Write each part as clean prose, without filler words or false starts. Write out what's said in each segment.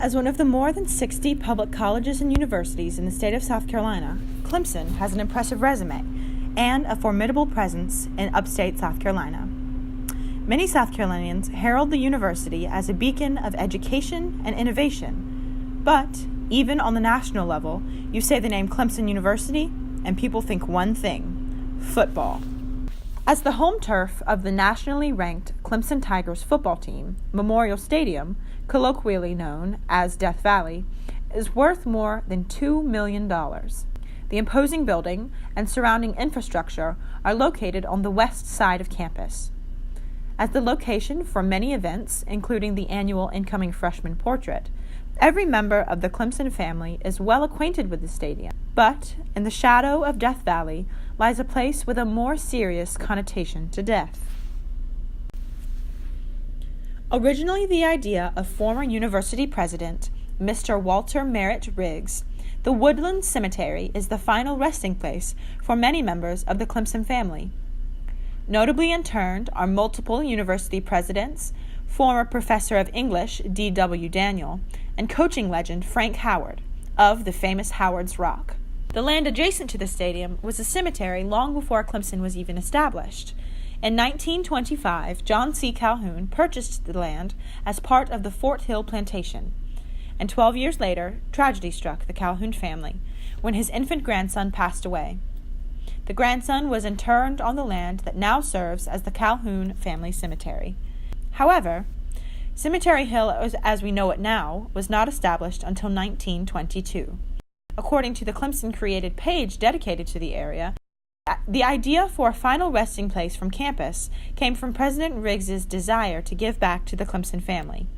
As one of the more than 60 public colleges and universities in the state of South Carolina, Clemson has an impressive resume and a formidable presence in upstate South Carolina. Many South Carolinians herald the university as a beacon of education and innovation, but even on the national level, you say the name Clemson University and people think one thing: football. As the home turf of the nationally ranked Clemson Tigers football team, Memorial Stadium, colloquially known as Death Valley, is worth more than $2 million. The imposing building and surrounding infrastructure are located on the west side of campus. As the location for many events, including the annual Incoming Freshman Portrait, every member of the Clemson family is well acquainted with the stadium. But in the shadow of Death Valley lies a place with a more serious connotation to death. Originally the idea of former university president Mr. Walter Merritt Riggs, the Woodland Cemetery is the final resting place for many members of the Clemson family. Notably interned are multiple university presidents, former professor of English D.W. Daniel, and coaching legend Frank Howard of the famous Howard's Rock. The land adjacent to the stadium was a cemetery long before Clemson was even established. In 1925, John C. Calhoun purchased the land as part of the Fort Hill Plantation, and 12 years later, tragedy struck the Calhoun family when his infant grandson passed away. The grandson was interred on the land that now serves as the Calhoun Family Cemetery. However, Cemetery Hill, as we know it now, was not established until 1922. According to the Clemson-created page dedicated to the area, the idea for a final resting place from campus came from President Riggs's desire to give back to the Clemson family.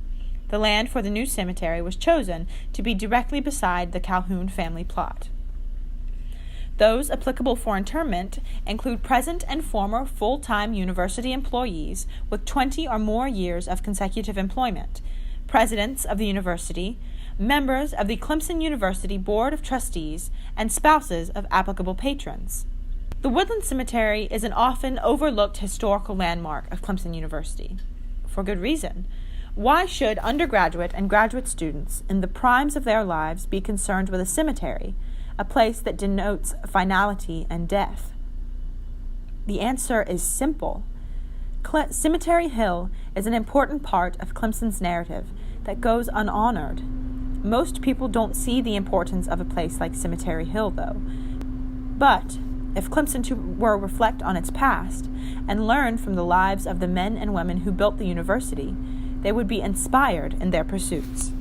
The land for the new cemetery was chosen to be directly beside the Calhoun family plot. Those applicable for interment include present and former full-time university employees with 20 or more years of consecutive employment, presidents of the university, members of the Clemson University Board of Trustees, and spouses of applicable patrons. The Woodland Cemetery is an often overlooked historical landmark of Clemson University. For good reason. Why should undergraduate and graduate students in the primes of their lives be concerned with a cemetery, a place that denotes finality and death? The answer is simple. Cemetery Hill is an important part of Clemson's narrative that goes unhonored. Most people don't see the importance of a place like Cemetery Hill, though. But if Clemson were to reflect on its past and learn from the lives of the men and women who built the university, they would be inspired in their pursuits.